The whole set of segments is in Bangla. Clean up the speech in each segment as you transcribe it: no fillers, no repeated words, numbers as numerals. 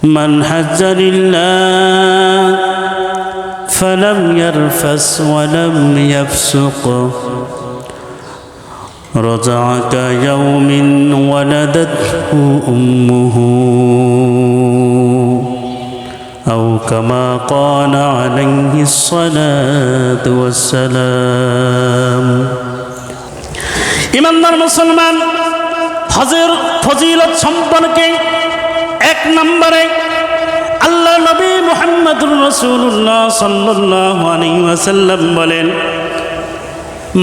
من حج لله فلم يرفث ولم يفسق رجع كيوم ولدته أمه أو كما قال عليه الصلاة والسلام ইমানদার মুসলমান, হজের ফজিলত সম্পর্কে এক নম্বরে আল্লাহ নবী মুহাম্মদুর রাসূলুল্লাহ সাল্লাল্লাহু আলাইহি ওয়াসাল্লাম বলেন,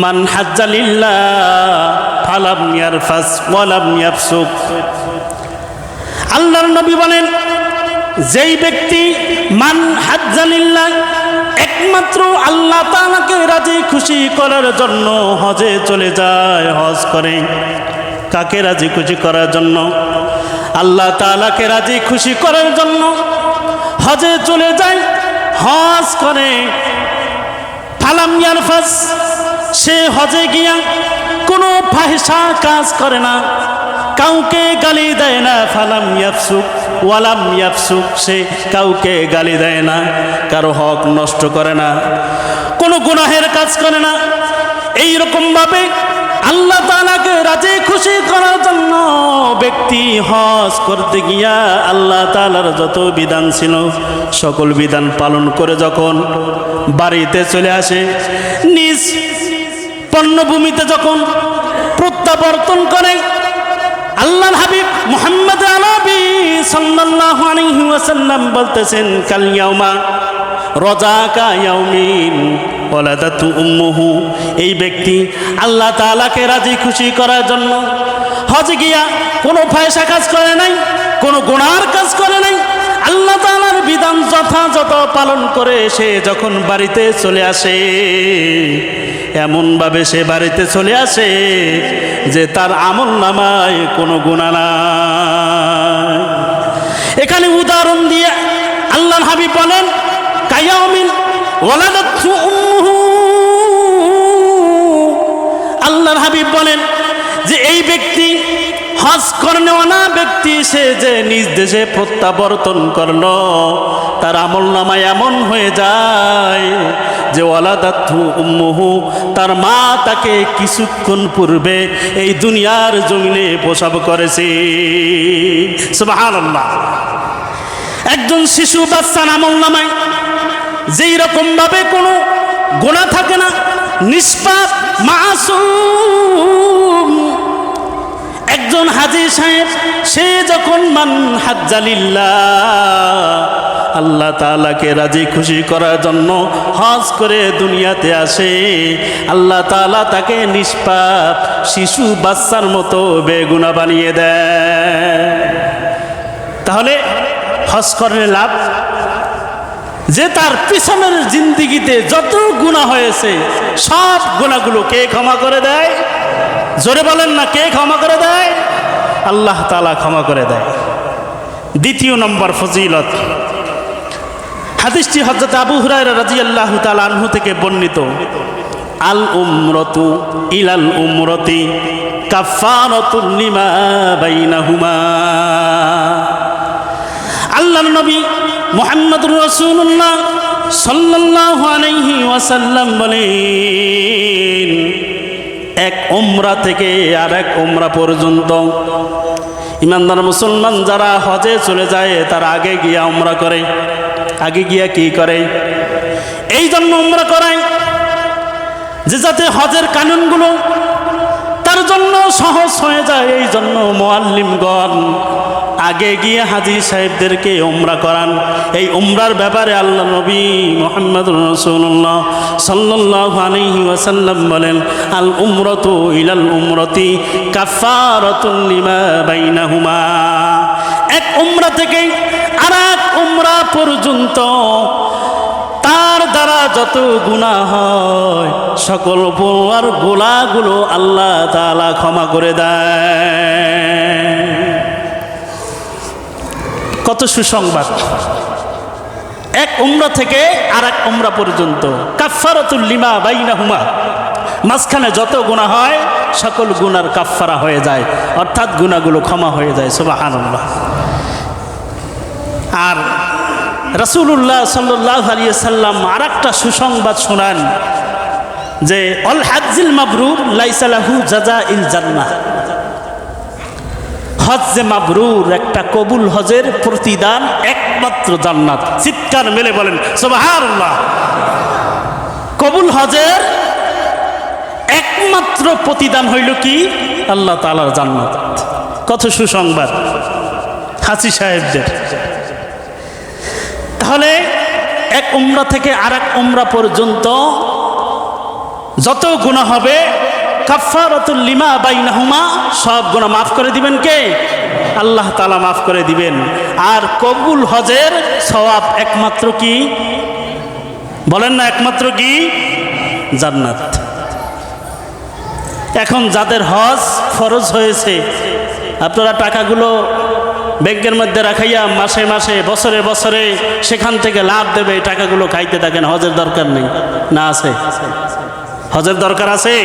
মান হাজ্জা লিল্লাহ ফালাম ইয়ারফাস ওয়ালাম ইয়াফসুক। আল্লাহর নবী বলেন, যেই ব্যক্তি মান হাজ্জা লিল্লাহ, একমাত্র আল্লাহ তাআলাকে রাজি খুশি করার জন্য হজে চলে যায়, হজ করে। কাকে রাজি খুশি করার জন্য? আল্লাহ তাআলাকে রাজি খুশি করার জন্য হজে চলে যায়, হজ করে। ফালাম ইয়ারফাস, সে হজে গিয়া কোনো ফাহিশা কাজ করে না, কাউকে গালি দেয় না। ফালাম ইয়াফসুক ওয়ালাম ইয়াফসুক, সে কাউকে গালি দেয় না, কারো হক নষ্ট করে না, কোনো গুনাহের কাজ করে না। এইরকম ভাবে আল্লাহ তাআলাকে রাজি খুশি করার জন্য ব্যক্তি হজ করতে গিয়া আল্লাহ তাআলার যত বিধান ছিল সকল বিধান পালন করে যখন বাড়িতে চলে আসে, নিজ পণ্যভূমিতে যখন প্রত্যাবর্তন করে, আল্লাহর হাবিব মুহাম্মদ আরবি সাল্লাল্লাহু আলাইহি ওয়াসাল্লাম বলতেছেন, কাল ইয়াউমা রাজাকা ইয়াউমিন ওয়ালাদাতু উম্মুহু। এই ব্যক্তি আল্লাহ তাআলাকে রাজি খুশি করার জন্য হজে গিয়া কোনো ফাহিশা কাজ করে নাই, কোনো গুনার কাজ করে নাই, আল্লাহ তাআলার বিধান যথাযথ পালন করে সে যখন বাড়িতে চলে আসে, এমনভাবে সে বাড়িতে চলে আসে যে তার আমল নামায় কোনো গুনাহ নাই। এখানে উদাহরণ দিয়ে আল্লাহর হাবিব বলেন, কায়াউমিন ওয়ালাদাতু উম্মুহু। আল্লাহর হাবিব বলেন যে এই ব্যক্তি হজ করেনা ব্যক্তি, সে যে নিজ দেশে প্রত্যাবর্তন করলো, তার আমল নামায় এমন হয়ে যায় যে ওয়ালাদাতু উম্মুহু, তার মা তাকে কিছুক্ষণ পূর্বে এই দুনিয়ার জমিনে প্রসব করেছে। সুবহানাল্লাহ। একজন শিশু বাচ্চার আমল নামায় যেই রকম ভাবে কোনো গুনাহ থাকে না, নিষ্পাপ মাসুম। একজন হাজী সাহেব, সে যখন মান হাজ্জা লিল্লাহ, আল্লাহ তাআলাকে রাজি খুশি করার জন্য হজ করে দুনিয়াতে আসে, আল্লাহ তাআলা তাকে নিষ্পাপ শিশু বাচ্চার মতো বেগুনাহ বানিয়ে দেয়। তাহলে হজ করলে লাভ যে তার পিছনের জিন্দেগিতে যত গুনাহ হয়েছে সব গুনাহগুলো কে ক্ষমা করে দেয়? জোরে বলেন না, কে ক্ষমা করে দেয়? আল্লাহ তাআলা ক্ষমা করে দেয়। দ্বিতীয় নম্বর ফজিলত, হাদিসটি হযরত আবু হুরায়রা রাদিয়াল্লাহু তাআলা আনহু থেকে বর্ণিত, আল উমরাতু ইলাল উমরাতি কাফারাতুল লিমা বাইনাহুমা। আল্লাহর নবী মুহাম্মদুর রাসূলুল্লাহ সাল্লাল্লাহু আলাইহি ওয়াসাল্লাম বলেন, এক উমরা থেকে আর এক উমরা পর্যন্ত ইমানদার মুসলমান যারা হজে চলে যায় তারা আগে গিয়া উমরা করে। আগে গিয়া কি করে? এই জন্য উমরা করায় যে যাতে হজের কানুনগুলো তার জন্য সহজ হয়ে যায়। এই জন্য মুআল্লিমগণ আগে গিয়ে হাজী সাহেবদেরকে উমরা করান। এই উমরার ব্যাপারে আল্লাহ নবী মুহাম্মদুর রাসূলুল্লাহ সাল্লাল্লাহু আলাইহি ওয়াসাল্লাম বলেন, আল উমরাতু ইলাল উমরাতি কাফারাতুল লিমা বাইনাহুমা। এক উমরা থেকে আরেক উমরা পর্যন্ত তার দ্বারা যত গুনাহ হয় সকল বড় গোলাগুলো আল্লাহ তাআলা ক্ষমা করে দেয়। কত সুসংবাদ! এক উমরা থেকে আর এক উমরা পর্যন্ত কাফারাতুল লিমা বাইনাহুমা, মাঝখানে যত গুনাহ হয় সকল গুনার কাফারা হয়ে যায়, অর্থাৎ গুনাহগুলো ক্ষমা হয়ে যায়। সুবহানাল্লাহ। আর রাসূলুল্লাহ সাল্লাল্লাহু আলাইহি সাল্লাম আরেকটা সুসংবাদ শোনান যে অল হাজ্জুল মাবরুর লাইসা লাহু জাযাইল জান্নাহ। হজ যে মাবরুর, একটা কবুল হজের প্রতিদান একমাত্র জান্নাত। চিৎকার মেলে বলেন সুবহানাল্লাহ। কবুল হজের একমাত্র প্রতিদান হইল কি? আল্লাহ তাআলার জান্নাত। কত সুসংবাদ হাজী সাহেবদের। তাহলে এক উমরা থেকে আরেক উমরা পর্যন্ত যত গুনাহ হবে কাফফারাতুল লিমা বাইনাহুমা, সব গুনাহ মাফ করে দিবেন কে? আল্লাহ তাআলা মাফ করে দিবেন। আর কবুল হজের সওয়াব একমাত্র কি? বলেন না, একমাত্র কি? জান্নাত। এখন যাদের হজ ফরজ হয়েছে, আপনারা টাকাগুলো ব্যাংকের মধ্যে রাখাইয়া মাসে মাসে বছরে বছরে সেখান থেকে লাভ দেবে, টাকাগুলো খাইতে থাকেন। হজের দরকার নেই না? আছে? হজের দরকার আছে।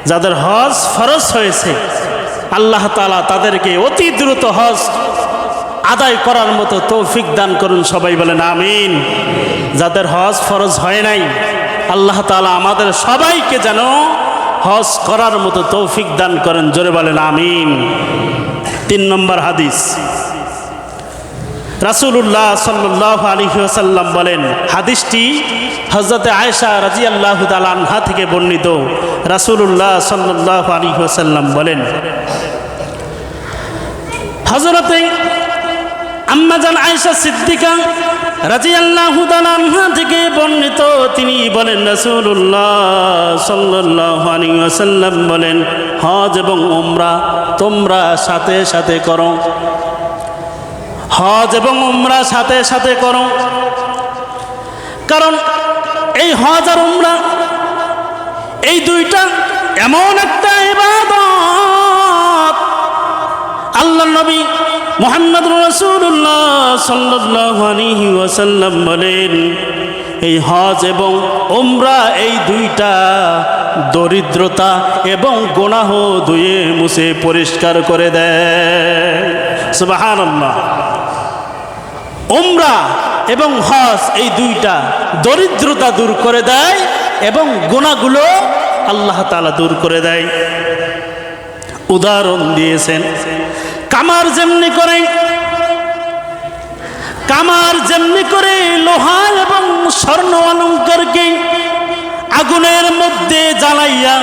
যাদের হজ ফরজ হয়েছে আল্লাহ তাআলা তাদেরকে অতি দ্রুত হজ আদায় করার মতো তৌফিক দান করুন। সবাই বলেন আমিন। যাদের হজ ফরজ হয় নাই আল্লাহ তাআলা আমাদের সবাইকে যেন হজ করার মতো তৌফিক দান করেন। জোরে বলেন আমিন। 3 নম্বর হাদিস, রাসূলুল্লাহ সাল্লাল্লাহু আলাইহি ওয়াসাল্লাম বলেন, হাদিসটি হযরতে আয়েশা রাদিয়াল্লাহু তাআলা আনহা থেকে বর্ণিত। রাসূলুল্লাহ সাল্লাল্লাহু আলাইহি ওয়াসাল্লাম বলেন, হযরতে আম্মা জান আয়েশা সিদ্দিকা রাদিয়াল্লাহু তাআলা আনহা থেকে বর্ণিত, তিনি বলেন রাসূলুল্লাহ সাল্লাল্লাহু আলাইহি ওয়াসাল্লাম বলেন, হজ এবং উমরা তোমরা সাথে সাথে করো। হজ এবং উমরা সাথে সাথে করো, কারণ এই হজ আর উমরা এই দুইটা এমন একটা ইবাদত, আল্লাহর নবী মুহাম্মদুর রাসূলুল্লাহ সাল্লাল্লাহু আলাইহি ওয়াসাল্লাম বলেন, এই হজ এবং উমরা এই দুইটা দরিদ্রতা এবং গুনাহ ধুয়ে মুছে পরিষ্কার করে দেয়। সুবহানাল্লাহ। উমরা এবং হজ এই দুইটা দরিদ্রতা দূর করে দেয় এবং গুনাহগুলো আল্লাহ তাআলা দূর করে দেয়। উদাহরণ দিয়েছেন, কামার যেমনি করে লোহা এবং স্বর্ণ অলঙ্কারকে আগুনের মধ্যে জ্বালাইয়া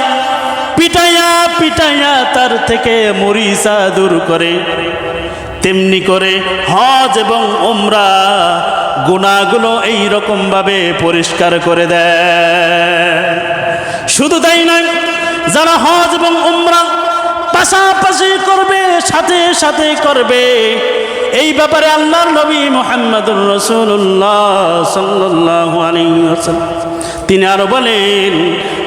পিটাইয়া পিটাইয়া তার থেকে মরিচা দূর করে, তেমনি করে হজ এবং উমরা গুনাহগুলো এই রকম ভাবে পরিষ্কার করে দেয়। শুধু তাই নয়, যারা হজ এবং উমরা পাশাপাশি করবে, সাথে সাথে করবে, এই ব্যাপারে আল্লাহর নবী মুহাম্মদুর রাসূলুল্লাহ সাল্লাল্লাহু আলাইহি ওয়াসাল্লাম তিনি আরো বলেন,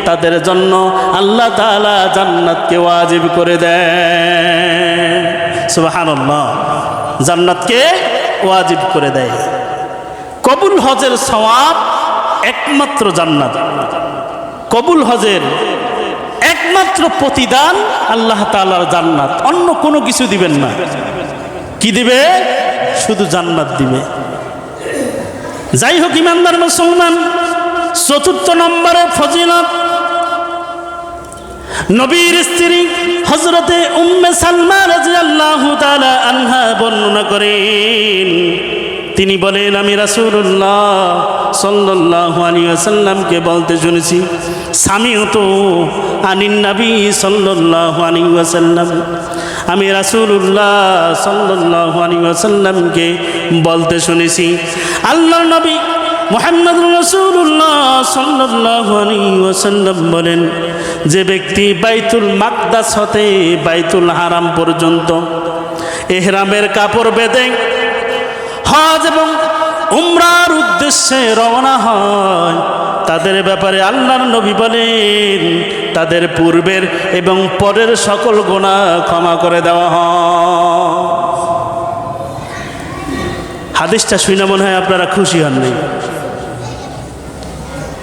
তাদের জন্য আল্লাহ তাআলা জান্নাতকে ওয়াজিব করে দেয়। সুবহানাল্লাহ। জান্নাতকে ওয়াজিব করে দেয়। কবুল হজের সওয়াব একমাত্র জান্নাত। কবুল হজের একমাত্র প্রতিদান আল্লাহ তাআলার জান্নাত, অন্য কোনো কিছু দিবেন না। কি দিবে? শুধু জান্নাত দিবে। যাই হোক ইমানদার মুসলমান, 4 নম্বরে ফজিলত, নবীর স্ত্রী হযরতে উম্মে সালমা রাদিয়াল্লাহু তাআলা আনহা বর্ণনা করেন, তিনি বলেন, আমি রাসূলুল্লাহ সাল্লাল্লাহু আলাইহি ওয়াসাল্লামকে বলতে শুনেছি, সামিউতু আনিন নবী সাল্লাল্লাহু আলাইহি ওয়াসাল্লাম, আমি রাসূলুল্লাহ সাল্লাল্লাহু আলাইহি ওয়াসাল্লামকে বলতে শুনেছি, আল্লাহর নবী মুহাম্মদুর রাসূলুল্লাহ সাল্লাল্লাহু আলাইহি ওয়াসাল্লাম বলেন, যে ব্যক্তি বাইতুল মাকদাস হতে বাইতুল হারাম পর্যন্ত ইহরামের কাপড় বেঁধে হজ এবং উমরার উদ্দেশ্যে রওনা হয়, তাদের ব্যাপারে আল্লাহর নবী বলেন, তাদের পূর্বের এবং পরের সকল গুনাহ ক্ষমা করে দেওয়া হয়। হাদিসটা শুনে মনে হয় আপনারা খুশি হন নাই।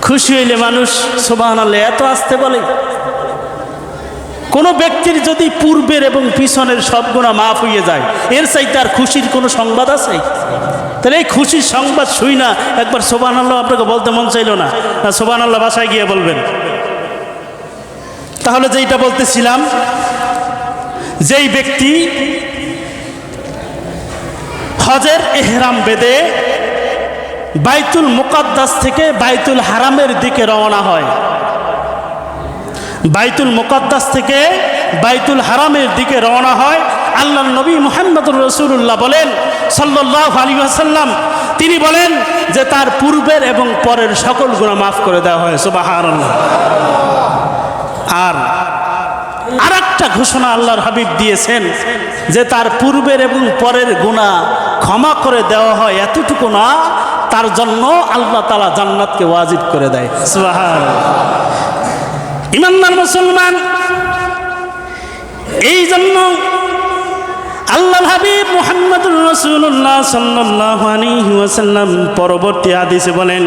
খুশি হইলে মানুষ সুবহানাল্লাহ এত আসতে বলে, কোনো ব্যক্তির যদি পূর্বের এবং পিছনের সব গুনাহ মাফ হয়ে যায়, এর চাইতে আর খুশির কোনো সংবাদ আছে? তাহলে এই খুশির সংবাদ শুই না একবার সুবহানাল্লাহ আপনাকে বলতে মন চাইল না? না সুবহানাল্লাহ বাসায় গিয়ে বলবেন? তাহলে যেইটা বলতেছিলাম, যেই ব্যক্তি হজের ইহরাম বেঁধে বাইতুল মুকাদ্দাস থেকে বাইতুল হারামের দিকে রওনা হয়, বাইতুল মুকাদ্দাস থেকে বাইতুল হারামের দিকে রওনা হয়, আল্লাহর নবী মুহাম্মদুর রাসূলুল্লাহ বলেন সাল্লাল্লাহু আলাইহি ওয়াসাল্লাম, তিনি বলেন যে তার পূর্বের এবং পরের সকল গুনাহ মাফ করে দেওয়া হয়। সুবহানাল্লাহ। আর আরেকটা ঘোষণা আল্লাহর হাবিব দিয়েছেন যে তার পূর্বের এবং পরের গুনাহ ক্ষমা করে দেওয়া হয়, এতটুকু না, তার জন্য আল্লাহ তাআলা জান্নাতকে ওয়াজিব করে দেয়। সুবহানাল্লাহ। ইমানদার মুসলমান, এই জন্য আল্লাহর হাবিব মুহাম্মদুর রাসূলুল্লাহ সাল্লাল্লাহু আলাইহি ওয়াসাল্লাম পরবর্তী হাদিসে বলেন,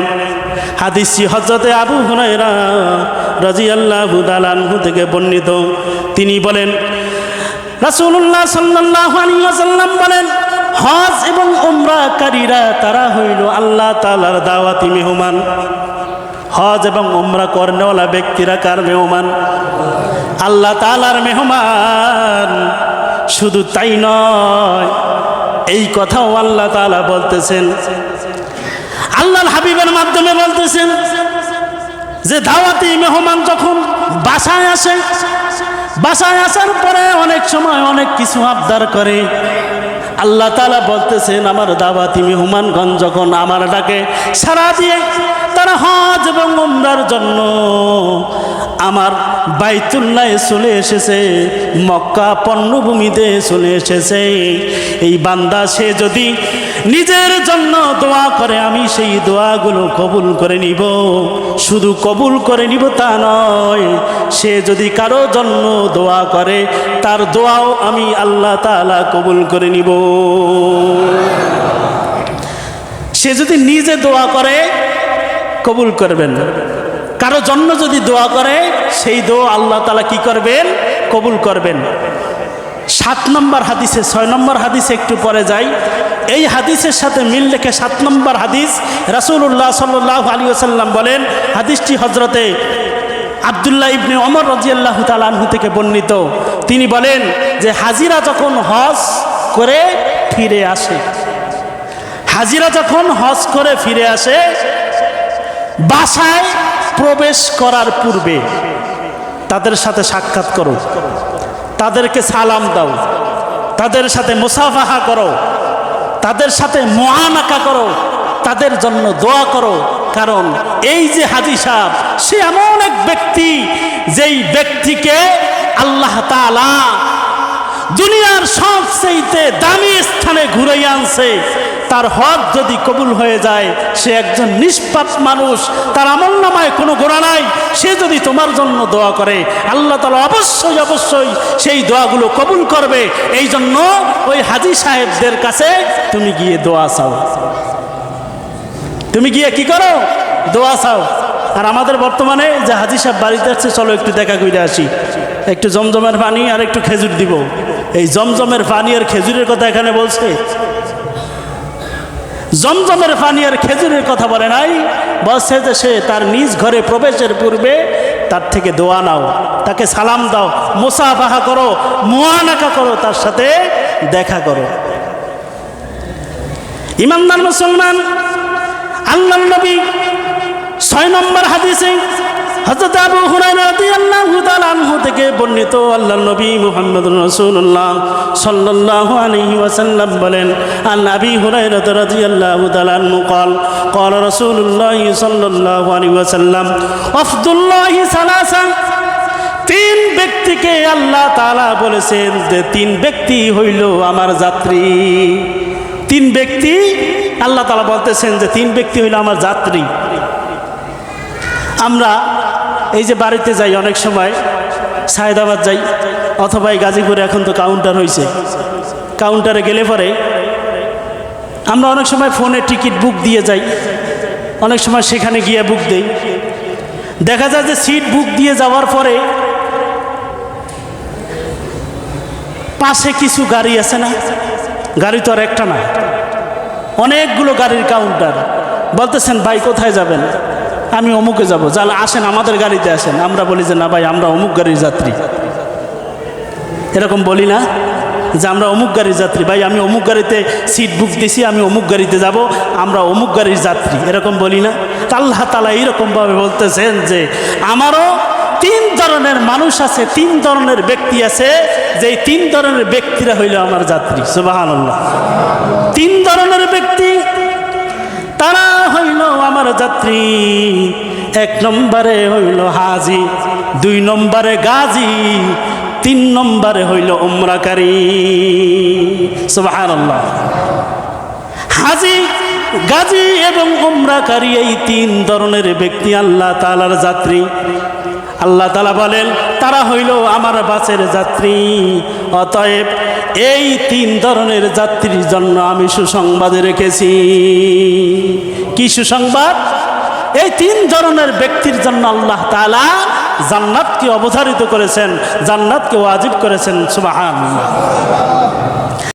হাদিসটি হযরতে আবু হুরায়রা রাদিয়াল্লাহু তাআলা আনহু থেকে বর্ণিত, তিনি বলেন রাসূলুল্লাহ সাল্লাল্লাহু আলাইহি ওয়াসাল্লাম বলেন, হজ এবং উমরাকারীরা তারা হইল আল্লাহ তাআলার দাওয়াতি মেহমান। হজ এবং উমরা করনেওয়ালা ব্যক্তিরা কার মেহমান? আল্লাহ তাআলার মেহমান। শুধু তাই নয়, এই কথাও আল্লাহ তাআলা বলতেছেন, আল্লাহর হাবিবের মাধ্যমে বলতেছেন যে দাওয়াতি মেহমান যখন বাসায় আসে, বাসায় আসার পরে অনেক সময় অনেক কিছু আবদার করে, আল্লাহ তাআলা বলতেছেন আমার দাওয়াতি মেহমানগণ যখন আমার ডাকে সাড়া দিয়ে তারা হজ এবং উমরার জন্য আমার বাইতুল্লাহে চলে এসেছে, মক্কা পণ্যভূমিতে চলে এসেছে, এই বান্দা সে যদি নিজের জন্য দোয়া করে আমি সেই দোয়াগুলো কবুল করে নিব। শুধু কবুল করে নিব তা নয়, সে যদি কারো জন্য দোয়া করে তার দোয়াও আমি আল্লাহ তাআলা কবুল করে নিব। সে যদি নিজে দোয়া করে কবুল করবেন, কারো জন্য যদি দোয়া করে সেই দোয়া আল্লাহ তাআলা কি করবেন? কবুল করবেন। 7 নম্বর হাদিসে, 6 নম্বর হাদিসে একটু পরে যাই, এই হাদিসের সাথে মিল রেখে 7 নম্বর হাদিস, রাসূলুল্লাহ সাল্লাল্লাহু আলাইহি ওয়াসাল্লাম বলেন, হাদিসটি হযরতে আব্দুল্লাহ ইবনে ওমর রাদিয়াল্লাহু তাআলা আনহু থেকে বর্ণিত, তিনি বলেন যে হাজিরা যখন হজ করে ফিরে আসে, হাজিরা যখন হজ করে ফিরে আসে, বাসায় প্রবেশ করার পূর্বে তাদের সাথে সাক্ষাৎ করো, তাদেরকে সালাম দাও, তাদের সাথে মুসাফাহা করো, তাদের সাথে মুআনাকা করো, তাদের জন্য দোয়া করো। কারণ এই যে হাজী সাহেব, সে এমন এক ব্যক্তি যেই ব্যক্তিকে আল্লাহ তাআলা দুনিয়ার সবচেয়ে দামি স্থানে ঘুরাই আনছে। তার হজ যদি কবুল হয়ে যায়, সে একজন নিষ্পাপ মানুষ, তার আমলনামায় কোনো গোনা নাই, সে যদি তোমার জন্য দোয়া করে আল্লাহ তাআলা অবশ্যই অবশ্যই সেই দোয়াগুলো কবুল করবে। এই জন্য ওই হাজী সাহেবদের কাছে তুমি গিয়ে দোয়া চাও, তুমি গিয়ে কি করো? দোয়া চাও। আর আমাদের বর্তমানে যে হাজী সাহেব বাড়িতে আসছে, চলো একটু দেখা করে আসি, একটু জমজমের পানি আর একটু খেজুর দিব। এই জমজমের পানি আর খেজুরের কথা এখানে বলছে, জমজমের পানি আর খেজুরের কথা বলে নাই, বলছে যে সে তার নিজ ঘরে প্রবেশের পূর্বে তার থেকে দোয়া নাও, তাকে সালাম দাও, মুসাফাহা করো, মুআনাকা করো, তার সাথে দেখা করো। ইমানদার মুসলমান, আল্লাহর নবী 6 নম্বর হাদিসে হযরত আবু হুরায়রা রাদিয়াল্লাহু তাআলা আনহু থেকে বর্ণিত, আল্লাহর নবী মুহাম্মদুর রাসূলুল্লাহ সাল্লাল্লাহু আলাইহি ওয়াসাল্লাম বলেন, আন আবি হুরায়রা রাদিয়াল্লাহু তাআলা আনহু قال قال رسول الله صلى الله عليه وسلم আফদুল্লাহি সালাসা, 3 ব্যক্তিকে আল্লাহ তাআলা বলেছেন যে 3 ব্যক্তি হইল আমার যাত্রী। 3 ব্যক্তি আল্লাহ তাআলা বলতেছেন যে 3 ব্যক্তি হইল আমার যাত্রী। আমরা এই যে বাড়িতে যাই, অনেক সময় সায়েদাবাদ যাই অথবা এই গাজীপুরে এখন তো কাউন্টার হয়েছে, কাউন্টারে গেলে পরে আমরা অনেক সময় ফোনে টিকিট বুক দিয়ে যাই, অনেক সময় সেখানে গিয়ে বুক দেই। দেখা যায় যে সিট বুক দিয়ে যাওয়ার পরে পাশে কিছু গাড়ি আছে না, গাড়ি তো আর একটা না, অনেকগুলো গাড়ির কাউন্টার। বলতেছেন ভাই কোথায় যাবেন? আমি অমুকে যাব। যান আসেন আমাদের গাড়িতে আসেন। আমরা বলি যে না ভাই আমরা অমুক গাড়ির যাত্রী। এরকম বলি না যে আমরা অমুক গাড়ির যাত্রী, ভাই আমি অমুক গাড়িতে সিট বুক দিছি, আমি অমুক গাড়িতে যাব, আমরা অমুক গাড়ির যাত্রী, এরকম বলি না? আল্লাহ তাআলা এইরকমভাবে বলতেছেন যে আমারও 3 ধরনের মানুষ আছে, 3 ধরনের ব্যক্তি আছে, যে 3 ধরনের ব্যক্তিরা হইল আমার যাত্রী। সুবহানাল্লাহ। 3 ধরনের ব্যক্তি, তারা হইল আমার যাত্রী। 1 নম্বরে হইল হাজি, 2 নম্বরে গাজী, 3 নম্বরে হইল উমরাকারী। সুবহানাল্লাহ। হাজি, গাজী এবং উমরাকারী এই 3 ধরনের ব্যক্তি আল্লাহ তাআলার যাত্রী। আল্লাহ তাআলা বলেন তারা হইল আমার বাসের যাত্রী। অতএব এই 3 ধরনের যাত্রীর জন্য আমি সুসংবাদ রেখেছি। কি সুসংবাদ? এই 3 ধরনের ব্যক্তির জন্য আল্লাহ তাআলা জান্নাতকে অবধারিত করেছেন, জান্নাতকে ওয়াজিব করেছেন। সুবহানাল্লাহ।